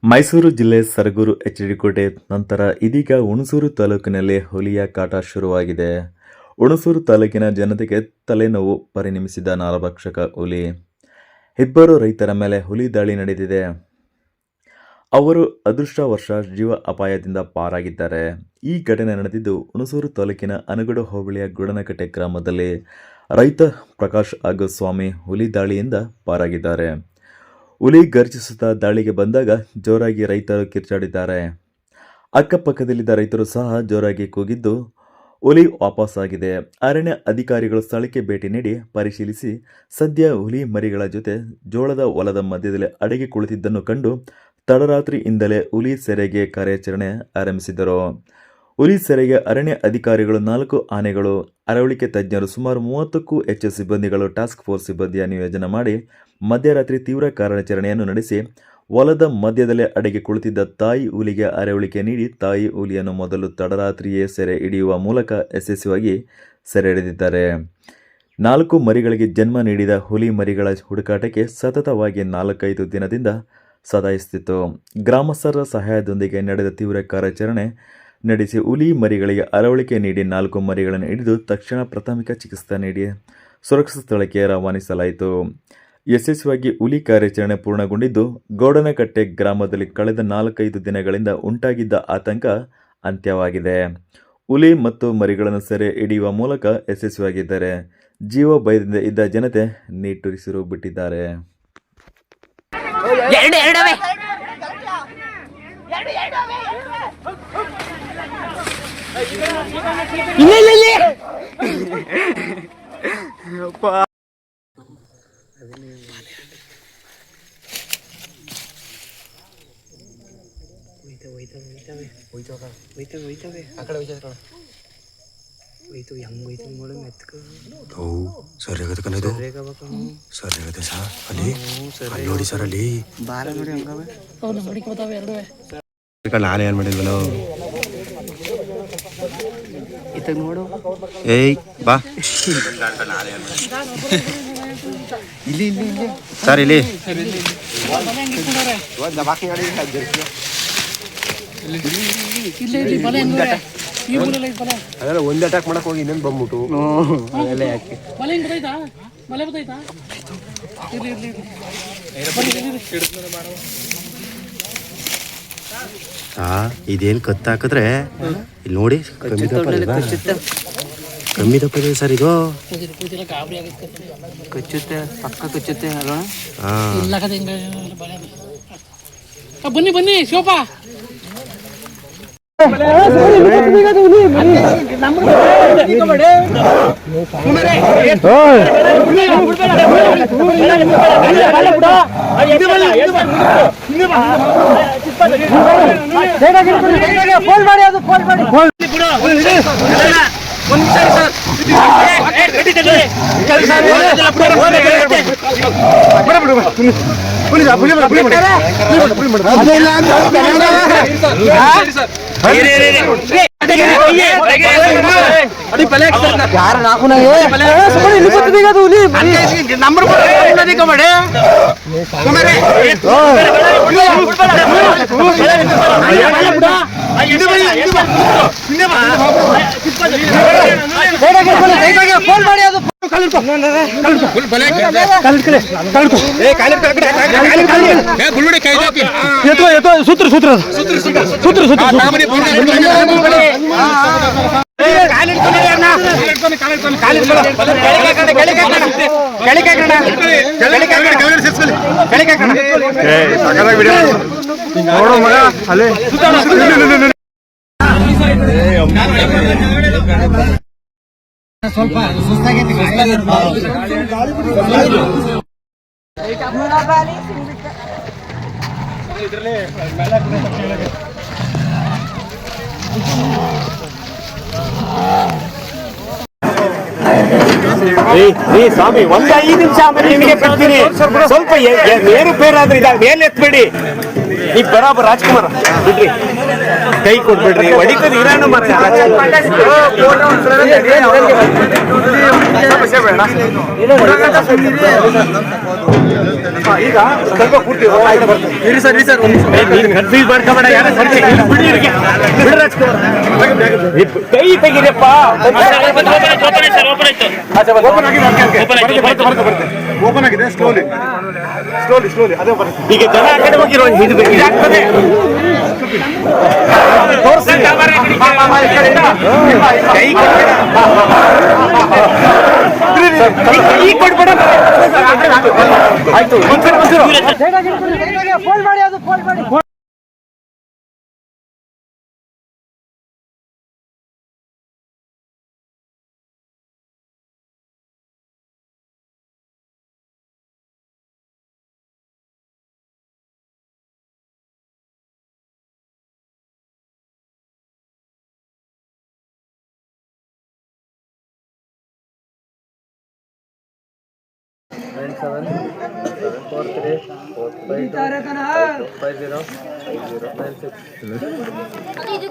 ಮೈಸೂರು ಜಿಲ್ಲೆ ಸರಗೂರು ಎಚ್.ಡಿ. ಕೋಟೆ ನಂತರ ಇದೀಗ ಹುಣಸೂರು ತಾಲೂಕಿನಲ್ಲಿ ಹುಲಿಯ ಕಾಟ ಶುರುವಾಗಿದೆ. ಹುಣಸೂರು ತಾಲೂಕಿನ ಜನತೆಗೆ ತಲೆನೋವು ಪರಿಣಮಿಸಿದ ನರಭಕ್ಷಕ ಹುಲಿ. ಇಬ್ಬರು ರೈತರ ಮೇಲೆ ಹುಲಿ ದಾಳಿ ನಡೆದಿದೆ. ಅವರು ಅದೃಷ್ಟವಶ ಜೀವ ಅಪಾಯದಿಂದ ಪಾರಾಗಿದ್ದಾರೆ. ಈ ಘಟನೆ ನಡೆದಿದ್ದು ಹುಣಸೂರು ತಾಲೂಕಿನ ಅನಗಡು ಹೋಬಳಿಯ ಗುಡನಕಟ್ಟೆ ಗ್ರಾಮದಲ್ಲಿ. ರೈತ ಪ್ರಕಾಶ್ ಹಾಗೂ ಸ್ವಾಮಿ ಹುಲಿ ದಾಳಿಯಿಂದ ಪಾರಾಗಿದ್ದಾರೆ. ಹುಲಿ ಗರ್ಜಿಸುತ್ತಾ ದಾಳಿಗೆ ಬಂದಾಗ ಜೋರಾಗಿ ರೈತರು ಕಿರ್ಚಾಡಿದ್ದಾರೆ. ಅಕ್ಕಪಕ್ಕದಲ್ಲಿದ್ದ ರೈತರು ಸಹ ಜೋರಾಗಿ ಕೂಗಿದ್ದು ಹುಲಿ ವಾಪಸ್ಸಾಗಿದೆ. ಅರಣ್ಯ ಅಧಿಕಾರಿಗಳು ಸ್ಥಳಕ್ಕೆ ಭೇಟಿ ನೀಡಿ ಪರಿಶೀಲಿಸಿ ಸದ್ಯ ಹುಲಿ ಮರಿಗಳ ಜೊತೆ ಜೋಳದ ಹೊಲದ ಮಧ್ಯದಲ್ಲಿ ಅಡಗಿ ಕುಳಿತಿದ್ದನ್ನು ಕಂಡು ತಡರಾತ್ರಿಯಿಂದಲೇ ಹುಲಿ ಸೆರೆಗೆ ಕಾರ್ಯಾಚರಣೆ ಆರಂಭಿಸಿದರು. ಹುಲಿ ಸೆರೆಗೆ ಅರಣ್ಯ ಅಧಿಕಾರಿಗಳು, 4 ಆನೆಗಳು, ಅರವಳಿಕೆ ತಜ್ಞರು, ಸುಮಾರು 30ಕ್ಕೂ ಹೆಚ್ಚು ಸಿಬ್ಬಂದಿಗಳು, ಟಾಸ್ಕ್ ಫೋರ್ಸ್ ಸಿಬ್ಬಂದಿಯ ನಿಯೋಜನೆ ಮಾಡಿ ಮಧ್ಯರಾತ್ರಿ ತೀವ್ರ ಕಾರ್ಯಾಚರಣೆಯನ್ನು ನಡೆಸಿ ಹೊಲದ ಮಧ್ಯದಲ್ಲೇ ಅಡಗಿ ಕುಳಿತಿದ್ದ ತಾಯಿ ಹುಲಿಗೆ ಅರವಳಿಕೆ ನೀಡಿ ತಾಯಿ ಹುಲಿಯನ್ನು ಮೊದಲು ತಡರಾತ್ರಿಯೇ ಸೆರೆ ಹಿಡಿಯುವ ಮೂಲಕ ಯಶಸ್ವಿಯಾಗಿ ಸೆರೆ ಹಿಡಿದಿದ್ದಾರೆ. 4 ಮರಿಗಳಿಗೆ ಜನ್ಮ ನೀಡಿದ ಹುಲಿ ಮರಿಗಳ ಹುಡುಕಾಟಕ್ಕೆ ಸತತವಾಗಿ 4-5 ದಿನದಿಂದ ಸತಾಯಿಸುತ್ತಿತ್ತು. ಗ್ರಾಮಸ್ಥರ ಸಹಾಯದೊಂದಿಗೆ ನಡೆದ ತೀವ್ರ ಕಾರ್ಯಾಚರಣೆ ನಡೆಸಿ ಹುಲಿ ಮರಿಗಳಿಗೆ ಅರವಳಿಕೆ ನೀಡಿ 4 ಮರಿಗಳನ್ನು ಹಿಡಿದು ತಕ್ಷಣ ಪ್ರಾಥಮಿಕ ಚಿಕಿತ್ಸೆ ನೀಡಿ ಸುರಕ್ಷಿತ ಸ್ಥಳಕ್ಕೆ ರವಾನಿಸಲಾಯಿತು. ಯಶಸ್ವಿಯಾಗಿ ಹುಲಿ ಕಾರ್ಯಾಚರಣೆ ಪೂರ್ಣಗೊಂಡಿದ್ದು, ಗೌಡನಕಟ್ಟೆ ಗ್ರಾಮದಲ್ಲಿ ಕಳೆದ 4-5 ದಿನಗಳಿಂದ ಉಂಟಾಗಿದ್ದ ಆತಂಕ ಅಂತ್ಯವಾಗಿದೆ. ಹುಲಿ ಮತ್ತು ಮರಿಗಳನ್ನು ಸೆರೆ ಹಿಡಿಯುವ ಮೂಲಕ ಯಶಸ್ವಿಯಾಗಿದ್ದಾರೆ. ಜೀವ ಭಯದಿಂದ ಇದ್ದ ಜನತೆ ನಿಟ್ಟುಸಿರು ಬಿಟ್ಟಿದ್ದಾರೆ. ನೋಡಿ ಸರ್ ಅಲ್ಲಿ ನಾನು ಏನ್ ಮಾಡಿದ್ವಲ್ಲ ನೋಡು. ಏಯ್ ಬಾ ಇಲ್ಲಿ ಸರ್ ಇಲ್ಲಿ ಅದೆಲ್ಲ ಒಂದ್ ಅಟ್ಯಾಕ್ ಮಾಡಕ್ ಹೋಗಿ ಇನ್ನೊಂದು ಬಂದ್ಬಿಟ್ಟು ಇದೇನ್ ಕತ್ತ ಹಾಕಿದ್ರೆ ಇಲ್ಲಿ ನೋಡಿ ಕಮ್ಮಿ ದಪ್ಪ ಇದೆ ಸರ್ ಇದು. ಕಚ್ಚುತ್ತೆ, ಪಕ್ಕ ಕಚ್ಚುತ್ತೆ ಅಲ್ವಾ? ಬನ್ನಿ ಬನ್ನಿ ಶೋಭಾ. ಸೂತ್ರ ಸೂತ್ರ ಸೂತ್ರ ಸೂತ್ರ ಸ್ವಲ್ಪ ಸುಸ್ತಾಗೈತಿ. ಸ್ವಾಮಿ ಒಂದು 5 ನಿಮಿಷ ಆಮೇಲೆ ನಿಮಗೆ ಬಿಡ್ತೀನಿ. ಸ್ವಲ್ಪ ಏರುಪೇರಾದ್ರೆ ಇದಾಗ ಮೇಲೆ ಎತ್ಬೇಡಿ. ಈ ಬರಾಬರ್ ರಾಜ್ಕುಮಾರ್ ಬಿಡ್ರಿ, ಕೈ ಕೊಟ್ಬಿಡ್ರಿ, ಹೊಡಿತದ ಇರಾನು ಮರ. ಈಗ ಸ್ವಲ್ಪ ಪೂರ್ತಿ ಇರಿ ಸರ್ ಕನ್ಫ್ಯೂಸ್ ಮಾಡ್ಕೊಬೇಡ ಯಾರು ಬಿಡಿ ರಾಜ್ಕುಮಾರ್ ಕೈ ತೆಗೀರಿಯಪ್ಪ ಓಪನ್ ಆಗಿದೆ ಸ್ಲೋಲಿ ಅದೇ ಬರುತ್ತೆ. ಈಗ ಜನ ಆ ಕಡೆ ಹೋಗಿರೋ ಇದಾಗ್ತದೆ ತೋರಿಸಿ ಕೈ ಕೊಡ್ಬೇಡ ಆಯ್ತು ಇದು